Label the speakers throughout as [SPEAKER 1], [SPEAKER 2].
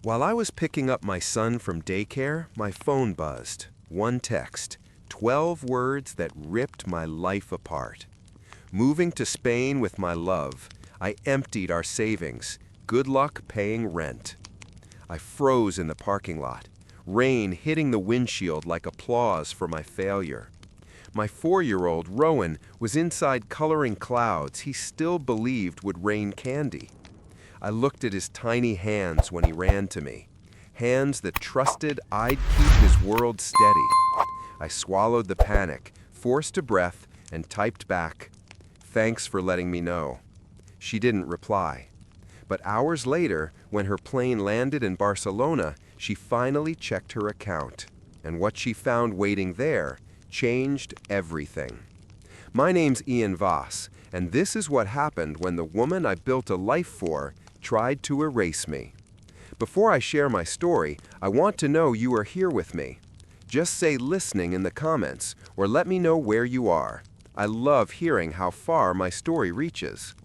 [SPEAKER 1] While I was picking up my son from daycare, my phone buzzed. One text, 12 words that ripped my life apart. Moving to Spain with my love, I emptied our savings. Good luck paying rent. I froze in the parking lot, rain hitting the windshield like applause for my failure. My 4-year-old, Rowan, was inside coloring clouds he still believed would rain candy. I looked at his tiny hands when he ran to me, hands that trusted I'd keep his world steady. I swallowed the panic, forced a breath, and typed back, "Thanks for letting me know." She didn't reply. But hours later, when her plane landed in Barcelona, she finally checked her account. And what she found waiting there changed everything. My name's Ian Voss, and this is what happened when the woman I built a life for tried to erase me. Before I share my story, I want to know you are here with me. Just say listening in the comments, or let me know where you are. I love hearing how far my story reaches.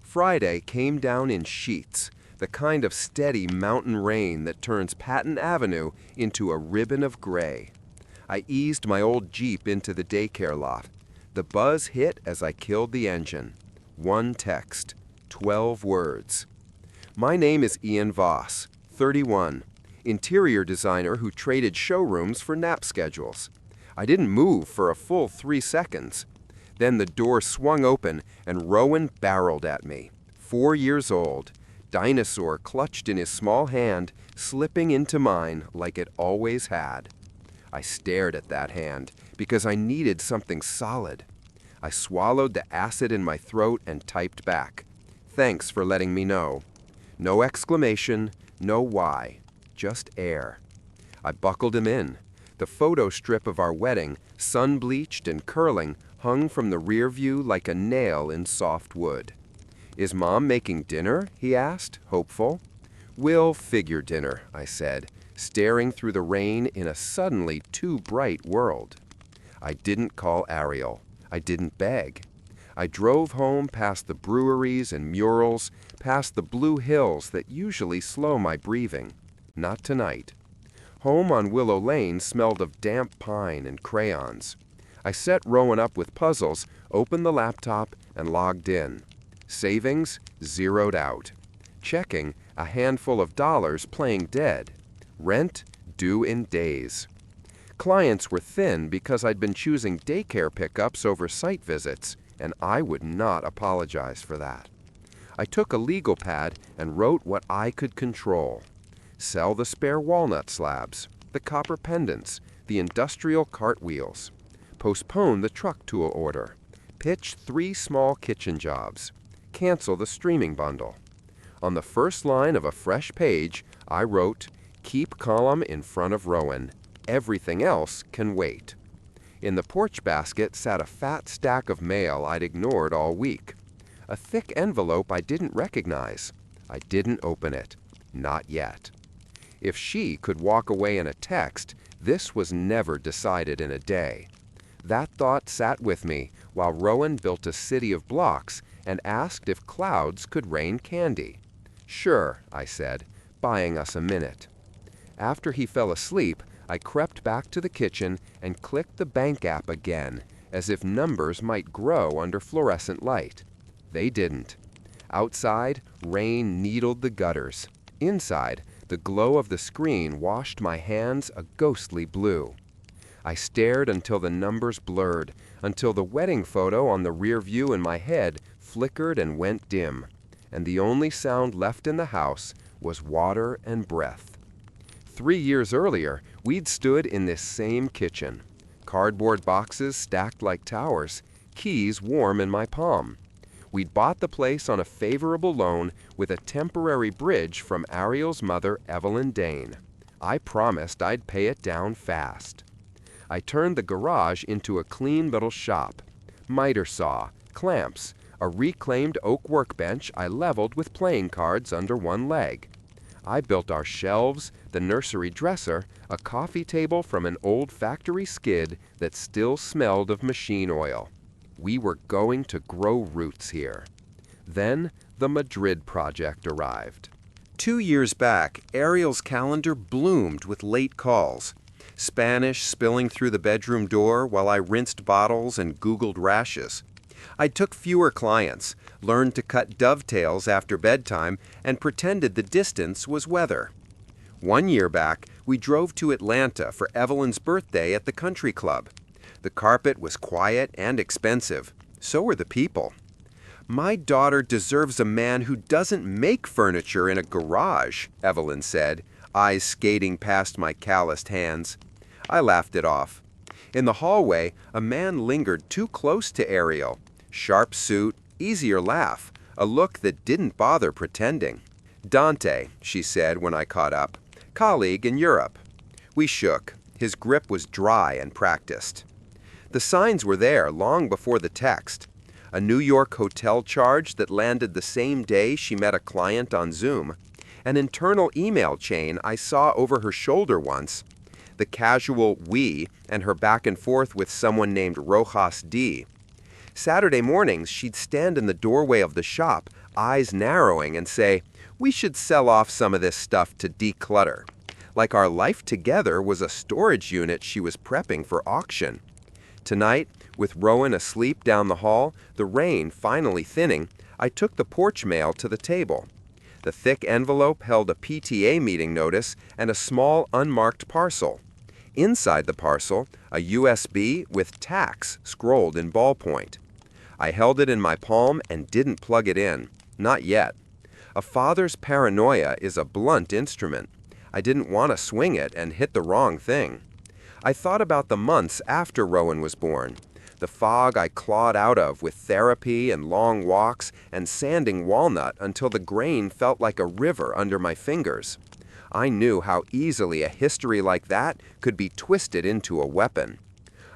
[SPEAKER 1] Friday came down in sheets, the kind of steady mountain rain that turns Patton Avenue into a ribbon of gray. I eased my old Jeep into the daycare lot. The buzz hit as I killed the engine. One text, 12 words. My name is Ian Voss, 31, interior designer who traded showrooms for nap schedules. I didn't move for a full 3 seconds. Then the door swung open and Rowan barreled at me, 4 years old, dinosaur clutched in his small hand, slipping into mine like it always had. I stared at that hand because I needed something solid. I swallowed the acid in my throat and typed back, "Thanks for letting me know." No exclamation, no why, just air. I buckled him in. The photo strip of our wedding, sun-bleached and curling, hung from the rear view like a nail in soft wood. "Is Mom making dinner?" he asked, hopeful. "We'll figure dinner," I said, staring through the rain in a suddenly too bright world. I didn't call Ariel. I didn't beg. I drove home past the breweries and murals, past the blue hills that usually slow my breathing. Not tonight. Home on Willow Lane smelled of damp pine and crayons. I set Rowan up with puzzles, opened the laptop, and logged in. Savings zeroed out. Checking, a handful of dollars playing dead. Rent due in days. Clients were thin because I'd been choosing daycare pickups over site visits, and I would not apologize for that. I took a legal pad and wrote what I could control. Sell the spare walnut slabs, the copper pendants, the industrial cartwheels. Postpone the truck tool order. Pitch 3 small kitchen jobs. Cancel the streaming bundle. On the first line of a fresh page, I wrote, "Keep column in front of Rowan. Everything else can wait." In the porch basket sat a fat stack of mail I'd ignored all week. A thick envelope I didn't recognize. I didn't open it. Not yet. If she could walk away in a text, this was never decided in a day. That thought sat with me while Rowan built a city of blocks and asked if clouds could rain candy. "Sure," I said, buying us a minute. After he fell asleep, I crept back to the kitchen and clicked the bank app again, as if numbers might grow under fluorescent light. They didn't. Outside, rain needled the gutters. Inside, the glow of the screen washed my hands a ghostly blue. I stared until the numbers blurred, until the wedding photo on the rear view in my head flickered and went dim, and the only sound left in the house was water and breath. 3 years earlier, we'd stood in this same kitchen. Cardboard boxes stacked like towers, keys warm in my palm. We'd bought the place on a favorable loan with a temporary bridge from Ariel's mother, Evelyn Dane. I promised I'd pay it down fast. I turned the garage into a clean little shop. Miter saw, clamps, a reclaimed oak workbench I leveled with playing cards under one leg. I built our shelves, the nursery dresser, a coffee table from an old factory skid that still smelled of machine oil. We were going to grow roots here. Then the Madrid project arrived. 2 years back, Ariel's calendar bloomed with late calls. Spanish spilling through the bedroom door while I rinsed bottles and Googled rashes. I took fewer clients, learned to cut dovetails after bedtime, and pretended the distance was weather. 1 year back, we drove to Atlanta for Evelyn's birthday at the country club. The carpet was quiet and expensive. So were the people. "My daughter deserves a man who doesn't make furniture in a garage," Evelyn said, eyes skating past my calloused hands. I laughed it off. In the hallway, a man lingered too close to Ariel. Sharp suit, easier laugh, a look that didn't bother pretending. "Dante," she said when I caught up. "Colleague in Europe." We shook. His grip was dry and practiced. The signs were there long before the text. A New York hotel charge that landed the same day she met a client on Zoom. An internal email chain I saw over her shoulder once. The casual "we" and her back and forth with someone named Rojas D. Saturday mornings, she'd stand in the doorway of the shop, eyes narrowing, and say, "We should sell off some of this stuff to declutter." Like our life together was a storage unit she was prepping for auction. Tonight, with Rowan asleep down the hall, the rain finally thinning, I took the porch mail to the table. The thick envelope held a PTA meeting notice and a small unmarked parcel. Inside the parcel, a USB with tax scrolled in ballpoint. I held it in my palm and didn't plug it in. Not yet. A father's paranoia is a blunt instrument. I didn't want to swing it and hit the wrong thing. I thought about the months after Rowan was born, the fog I clawed out of with therapy and long walks and sanding walnut until the grain felt like a river under my fingers. I knew how easily a history like that could be twisted into a weapon.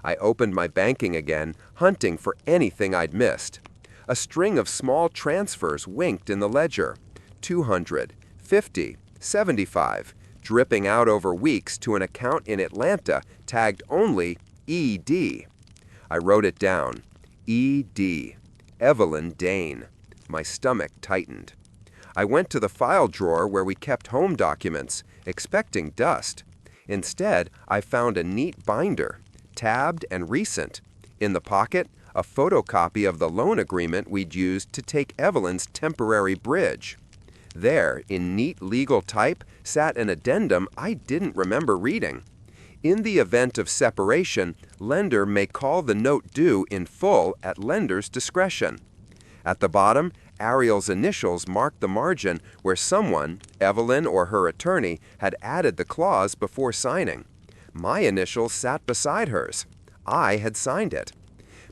[SPEAKER 1] I opened my banking again, hunting for anything I'd missed. A string of small transfers winked in the ledger. 200, 50, 75, dripping out over weeks to an account in Atlanta tagged only ED. I wrote it down. ED. Evelyn Dane. My stomach tightened. I went to the file drawer where we kept home documents, expecting dust. Instead, I found a neat binder, tabbed and recent. In the pocket, a photocopy of the loan agreement we'd used to take Evelyn's temporary bridge. There, in neat legal type, sat an addendum I didn't remember reading. In the event of separation, lender may call the note due in full at lender's discretion. At the bottom, Ariel's initials marked the margin where someone, Evelyn or her attorney, had added the clause before signing. My initials sat beside hers. I had signed it.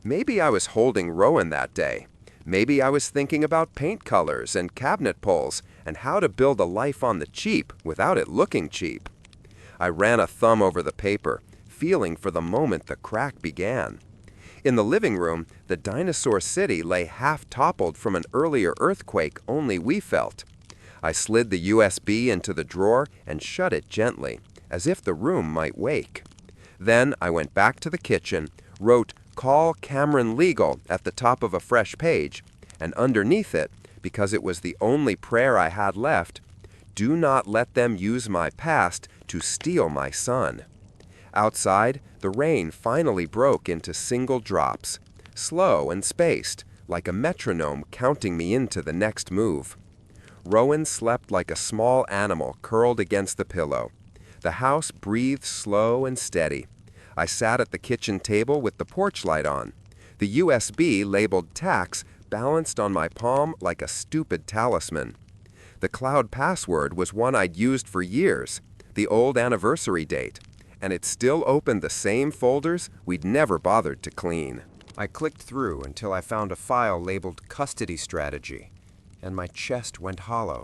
[SPEAKER 1] Maybe I was holding Rowan that day. Maybe I was thinking about paint colors and cabinet pulls and how to build a life on the cheap without it looking cheap. I ran a thumb over the paper, feeling for the moment the crack began. In the living room, the dinosaur city lay half-toppled from an earlier earthquake only we felt. I slid the USB into the drawer and shut it gently, as if the room might wake. Then I went back to the kitchen, wrote "Call Cameron Legal" at the top of a fresh page, and underneath it, because it was the only prayer I had left, "Do not let them use my past to steal my son." Outside, the rain finally broke into single drops, slow and spaced, like a metronome counting me into the next move. Rowan slept like a small animal curled against the pillow. The house breathed slow and steady. I sat at the kitchen table with the porch light on. The USB labeled tax balanced on my palm like a stupid talisman. The cloud password was one I'd used for years, the old anniversary date, and it still opened the same folders we'd never bothered to clean. I clicked through until I found a file labeled Custody Strategy, and my chest went hollow.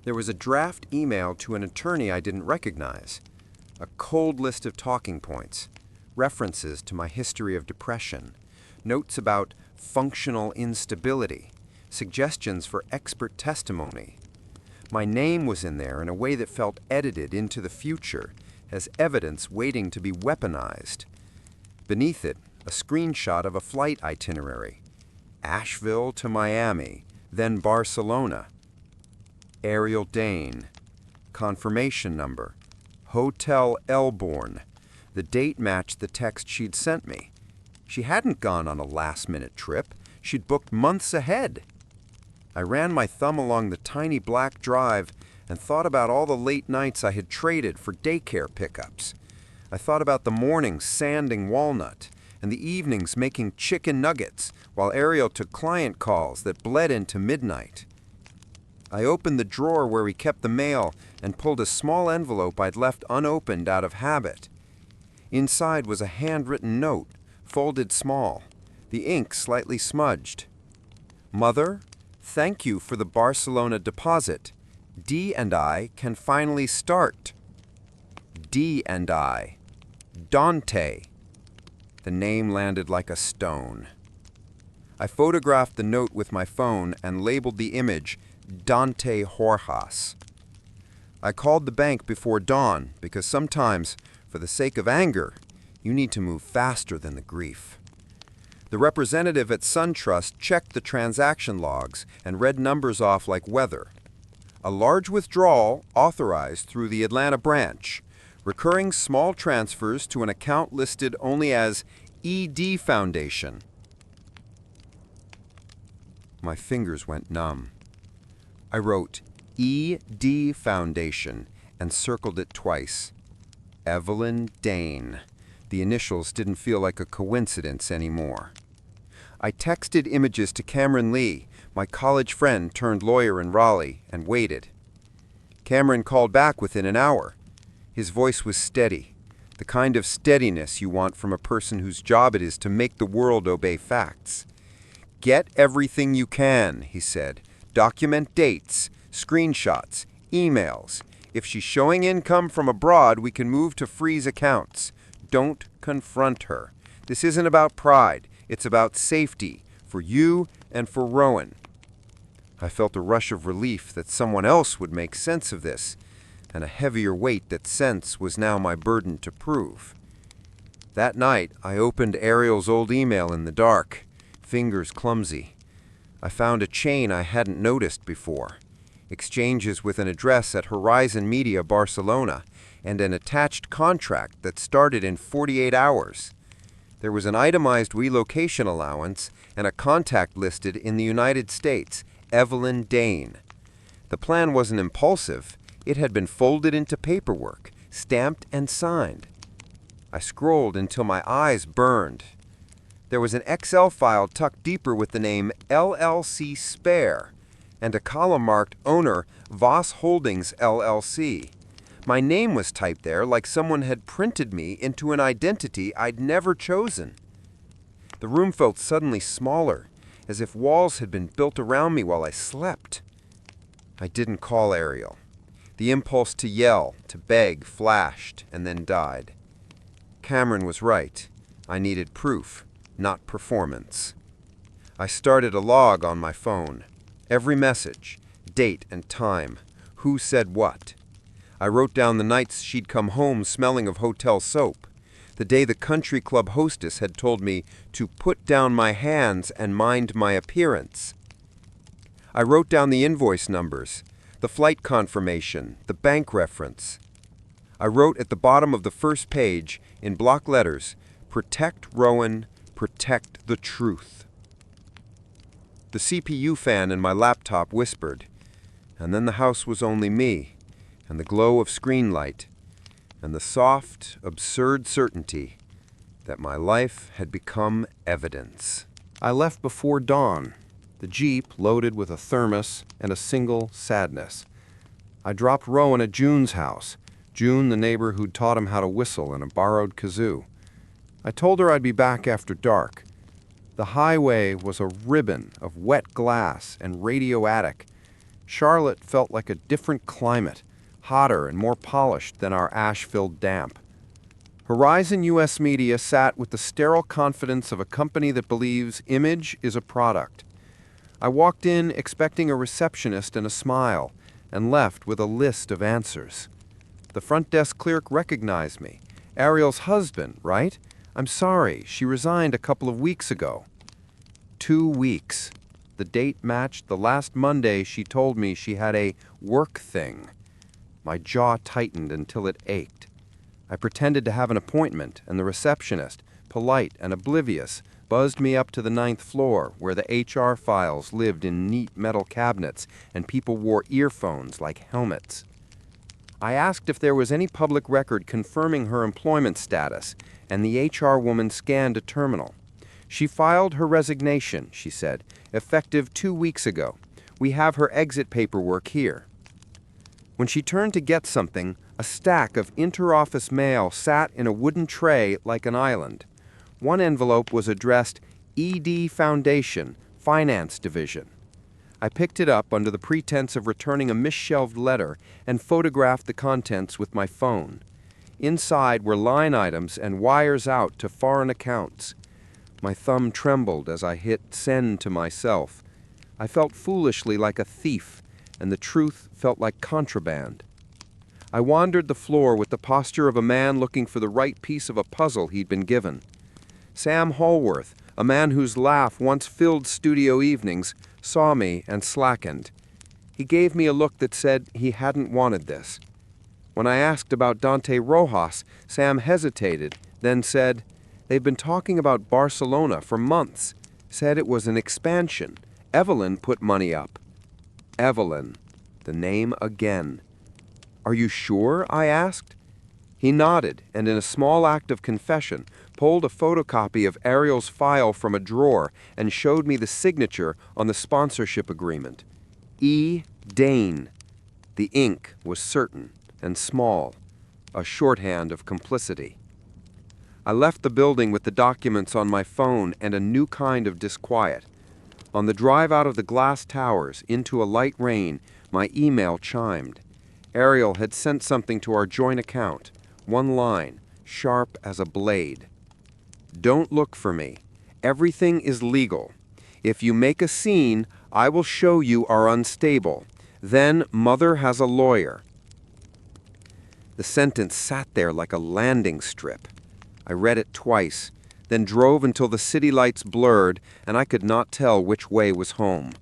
[SPEAKER 1] There was a draft email to an attorney I didn't recognize, a cold list of talking points, references to my history of depression, notes about functional instability, suggestions for expert testimony. My name was in there in a way that felt edited into the future, as evidence waiting to be weaponized. Beneath it, a screenshot of a flight itinerary. Asheville to Miami, then Barcelona.
[SPEAKER 2] Ariel Dane. Confirmation number, Hotel Elborn. The date matched the text she'd sent me. She hadn't gone on a last-minute trip. She'd booked months ahead. I ran my thumb along the tiny black drive and thought about all the late nights I had traded for daycare pickups. I thought about the mornings sanding walnut and the evenings making chicken nuggets while Ariel took client calls that bled into midnight. I opened the drawer where we kept the mail and pulled a small envelope I'd left unopened out of habit. Inside was a handwritten note, folded small, the ink slightly smudged. Mother, thank you for the Barcelona deposit. D and I can finally start. D and I. Dante. The name landed like a stone. I photographed the note with my phone and labeled the image Dante Jorjas. I called the bank before dawn because sometimes, for the sake of anger, you need to move faster than the grief. The representative at SunTrust checked the transaction logs and read numbers off like weather. A large withdrawal authorized through the Atlanta branch. Recurring small transfers to an account listed only as ED Foundation. My fingers went numb. I wrote ED Foundation and circled it twice. Evelyn Dane. The initials didn't feel like a coincidence anymore. I texted images to Cameron Lee, my college friend turned lawyer in Raleigh, and waited. Cameron called back within an hour. His voice was steady, the kind of steadiness you want from a person whose job it is to make the world obey facts. Get everything you can, he said. Document dates, screenshots, emails. If she's showing income from abroad, we can move to freeze accounts. Don't confront her. This isn't about pride. It's about safety for you and for Rowan. I felt a rush of relief that someone else would make sense of this, and a heavier weight that sense was now my burden to prove. That night, I opened Ariel's old email in the dark, fingers clumsy. I found a chain I hadn't noticed before. Exchanges with an address at Horizon Media Barcelona, and an attached contract that started in 48 hours. There was an itemized relocation allowance and a contact listed in the United States, Evelyn Dane. The plan wasn't impulsive. It had been folded into paperwork, stamped and signed. I scrolled until my eyes burned. There was an Excel file tucked deeper with the name LLC Spare and a column marked Owner Voss Holdings LLC. My name was typed there like someone had printed me into an identity I'd never chosen. The room felt suddenly smaller, as if walls had been built around me while I slept. I didn't call Ariel. The impulse to yell, to beg, flashed and then died. Cameron was right. I needed proof, not performance. I started a log on my phone. Every message, date and time, who said what. I wrote down the nights she'd come home smelling of hotel soap, the day the country club hostess had told me to put down my hands and mind my appearance. I wrote down the invoice numbers, the flight confirmation, the bank reference. I wrote at the bottom of the first page, in block letters, "Protect Rowan, protect the truth." The CPU fan in my laptop whispered, and then the house was only me, and the glow of screen light, and the soft, absurd certainty that my life had become evidence. I left before dawn, the Jeep loaded with a thermos and a single sadness. I dropped Rowan at June's house, June the neighbor who'd taught him how to whistle in a borrowed kazoo. I told her I'd be back after dark. The highway was a ribbon of wet glass and radio attic. Charlotte felt like a different climate, hotter and more polished than our ash-filled damp. Horizon U.S. Media sat with the sterile confidence of a company that believes image is a product. I walked in expecting a receptionist and a smile, and left with a list of answers. The front desk clerk recognized me. Ariel's husband, right? I'm sorry, she resigned a couple of weeks ago. 2 weeks. the date matched the last Monday she told me she had a work thing. My jaw tightened until it ached. I pretended to have an appointment, and the receptionist, polite and oblivious, buzzed me up to the 9th floor, where the HR files lived in neat metal cabinets and people wore earphones like helmets. I asked if there was any public record confirming her employment status, and the HR woman scanned a terminal. She filed her resignation, she said, effective 2 weeks ago. We have her exit paperwork here. When she turned to get something, a stack of interoffice mail sat in a wooden tray like an island. One envelope was addressed ED Foundation, Finance Division. I picked it up under the pretense of returning a misshelved letter and photographed the contents with my phone. Inside were line items and wires out to foreign accounts. My thumb trembled as I hit send to myself. I felt foolishly like a thief, and the truth felt like contraband. I wandered the floor with the posture of a man looking for the right piece of a puzzle he'd been given. Sam Hallworth, a man whose laugh once filled studio evenings, saw me and slackened. He gave me a look that said he hadn't wanted this. When I asked about Dante Rojas, Sam hesitated, then said, "They've been talking about Barcelona for months. Said it was an expansion. Evelyn put money up." Evelyn. The name again. "Are you sure?" I asked. He nodded, and in a small act of confession, pulled a photocopy of Ariel's file from a drawer and showed me the signature on the sponsorship agreement. E. Dane. The ink was certain and small, a shorthand of complicity. I left the building with the documents on my phone and a new kind of disquiet. On the drive out of the glass towers into a light rain, my email chimed. Ariel had sent something to our joint account. One line, sharp as a blade. "Don't look for me. Everything is legal. If you make a scene, I will show you are unstable. Then Mother has a lawyer." The sentence sat there like a landing strip. I read it twice, then drove until the city lights blurred and I could not tell which way was home.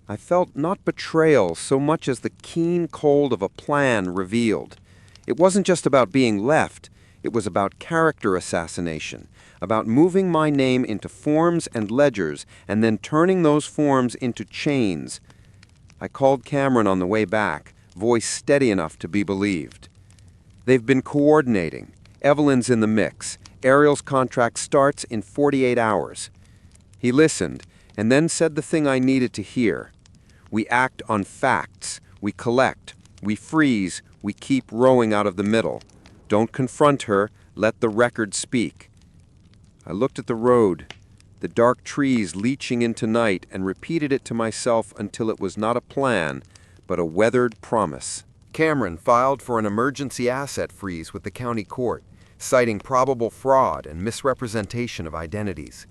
[SPEAKER 2] I felt not betrayal so much as the keen cold of a plan revealed. It wasn't just about being left. It was about character assassination, about moving my name into forms and ledgers and then turning those forms into chains. I called Cameron on the way back, voice steady enough to be believed. "They've been coordinating. Evelyn's in the mix. Ariel's contract starts in 48 hours. He listened and then said the thing I needed to hear. "We act on facts. We collect. We freeze. We keep rowing out of the middle. Don't confront her. Let the record speak." I looked at the road, the dark trees leaching into night, and repeated it to myself until it was not a plan, but a weathered promise. Cameron filed for an emergency asset freeze with the county court, citing probable fraud and misrepresentation of identities.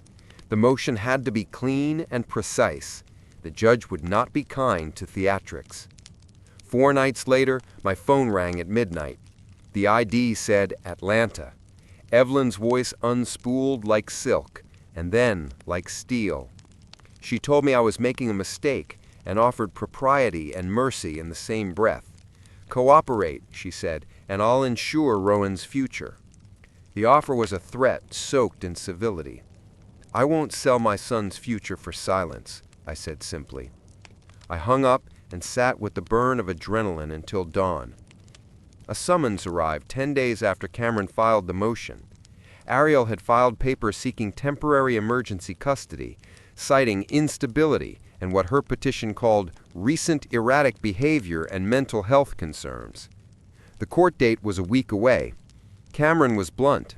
[SPEAKER 2] The motion had to be clean and precise. The judge would not be kind to theatrics. 4 nights later, my phone rang at midnight. The ID said Atlanta. Evelyn's voice unspooled like silk, and then like steel. She told me I was making a mistake and offered propriety and mercy in the same breath. "Cooperate," she said, "and I'll ensure Rowan's future." The offer was a threat soaked in civility. "I won't sell my son's future for silence," I said simply. I hung up and sat with the burn of adrenaline until dawn. A summons arrived 10 days after Cameron filed the motion. Ariel had filed papers seeking temporary emergency custody, citing instability and what her petition called recent erratic behavior and mental health concerns. The court date was a week away. Cameron was blunt.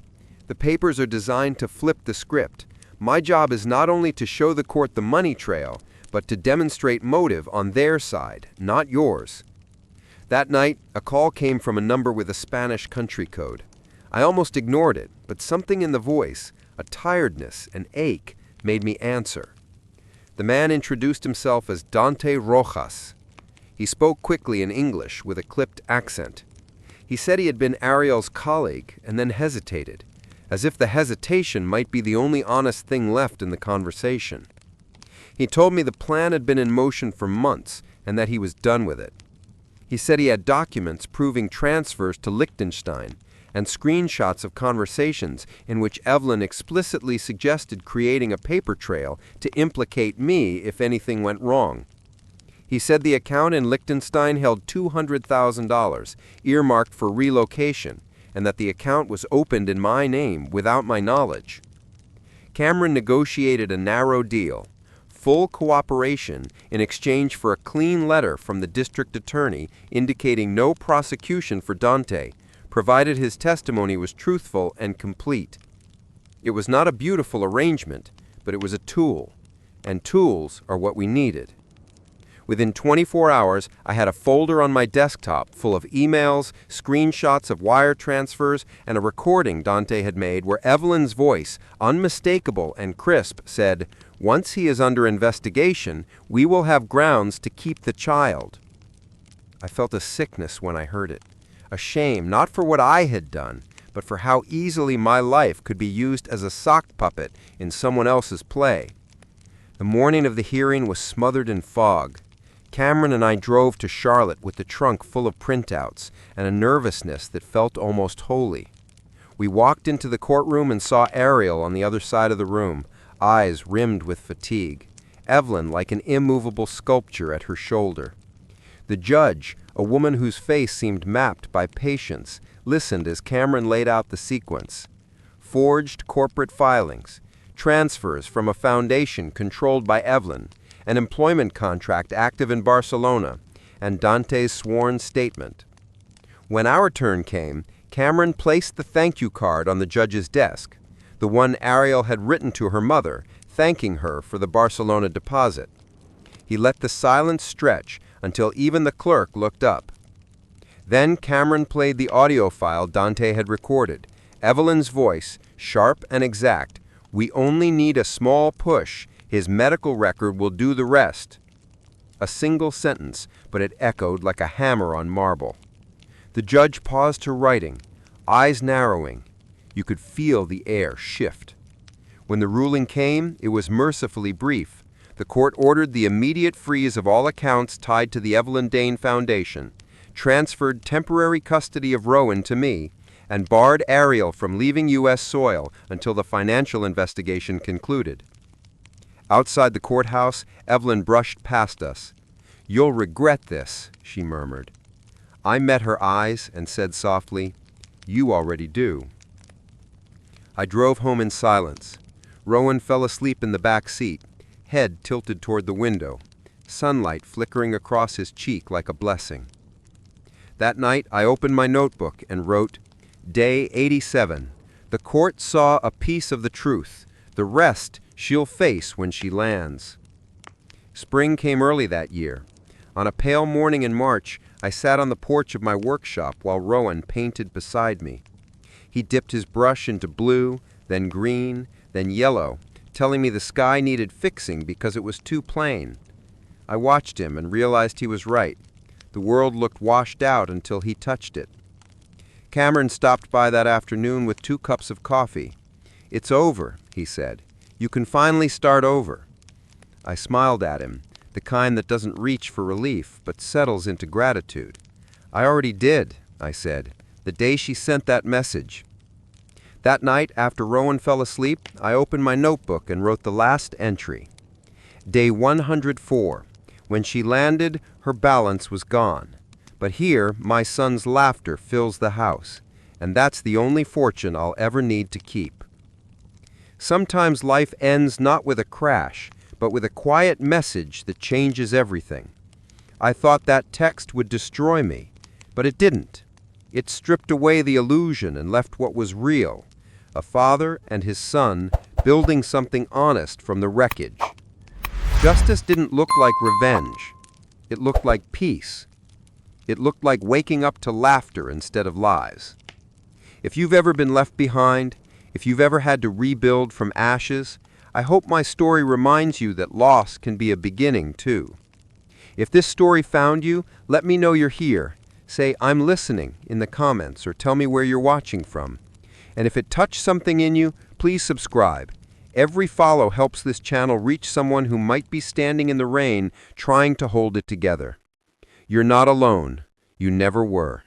[SPEAKER 2] "The papers are designed to flip the script. My job is not only to show the court the money trail, but to demonstrate motive on their side, not yours." That night, a call came from a number with a Spanish country code. I almost ignored it, but something in the voice, a tiredness, an ache, made me answer. The man introduced himself as Dante Rojas. He spoke quickly in English with a clipped accent. He said he had been Ariel's colleague and then hesitated, as if the hesitation might be the only honest thing left in the conversation.
[SPEAKER 1] He told me the plan had been in motion for months and that he was done with it. He said he had documents proving transfers to Liechtenstein and screenshots of conversations in which Evelyn explicitly suggested creating a paper trail to implicate me if anything went wrong. He said the account in Liechtenstein held $200,000, earmarked for relocation, and that the account was opened in my name without my knowledge. Cameron negotiated a narrow deal, full cooperation in exchange for a clean letter from the district attorney indicating no prosecution for Dante, provided his testimony was truthful and complete. It was not a beautiful arrangement, but it was a tool, and tools are what we needed. Within 24 hours, I had a folder on my desktop full of emails, screenshots of wire transfers, and a recording Dante had made where Evelyn's voice, unmistakable and crisp, said, "Once he is under investigation, we will have grounds to keep the child." I felt a sickness when I heard it, a shame not for what I had done, but for how easily my life could be used as a sock puppet in someone else's play. The morning of the hearing was smothered in fog. Cameron and I drove to Charlotte with the trunk full of printouts and a nervousness that felt almost holy. We walked into the courtroom and saw Ariel on the other side of the room, eyes rimmed with fatigue, Evelyn like an immovable sculpture at her shoulder. The judge, a woman whose face seemed mapped by patience, listened as Cameron laid out the sequence. Forged corporate filings, transfers from a foundation controlled by Evelyn, an employment contract active in Barcelona, and Dante's sworn statement. When our turn came, Cameron placed the thank you card on the judge's desk, the one Ariel had written to her mother, thanking her for the Barcelona deposit. He let the silence stretch until even the clerk looked up. Then Cameron played the audio file Dante had recorded, Evelyn's voice, sharp and exact. "We only need a small push. His medical record will do the rest." A single sentence, but it echoed like a hammer on marble. The judge paused her writing, eyes narrowing. You could feel the air shift. When the ruling came, it was mercifully brief. The court ordered the immediate freeze of all accounts tied to the Evelyn Dane Foundation, transferred temporary custody of Rowan to me, and barred Ariel from leaving U.S. soil until the financial investigation concluded. Outside the courthouse, Evelyn brushed past us. "You'll regret this," she murmured. I met her eyes and said softly, "You already do." I drove home in silence. Rowan fell asleep in the back seat, head tilted toward the window, sunlight flickering across his cheek like a blessing. That night, I opened my notebook and wrote, Day 87. The court saw a piece of the truth. The rest she'll face when she lands. Spring came early that year. On a pale morning in March, I sat on the porch of my workshop while Rowan painted beside me. He dipped his brush into blue, then green, then yellow, telling me the sky needed fixing because it was too plain. I watched him and realized he was right. The world looked washed out until he touched it. Cameron stopped by that afternoon with 2 cups of coffee. "It's over," he said. "You can finally start over." I smiled at him, the kind that doesn't reach for relief, but settles into gratitude. "I already did," I said, "the day she sent that message." That night, after Rowan fell asleep, I opened my notebook and wrote the last entry. Day 104. When she landed, her balance was gone. But here, my son's laughter fills the house, and that's the only fortune I'll ever need to keep. Sometimes life ends not with a crash, but with a quiet message that changes everything. I thought that text would destroy me, but it didn't. It stripped away the illusion and left what was real, a father and his son building something honest from the wreckage. Justice didn't look like revenge. It looked like peace. It looked like waking up to laughter instead of lies. If you've ever been left behind, if you've ever had to rebuild from ashes, I hope my story reminds you that loss can be a beginning too. If this story found you, let me know you're here. Say, "I'm listening" in the comments or tell me where you're watching from. And if it touched something in you, please subscribe.
[SPEAKER 2] Every follow helps this channel reach someone who might be standing in the rain trying to hold it together. You're not alone. You never were.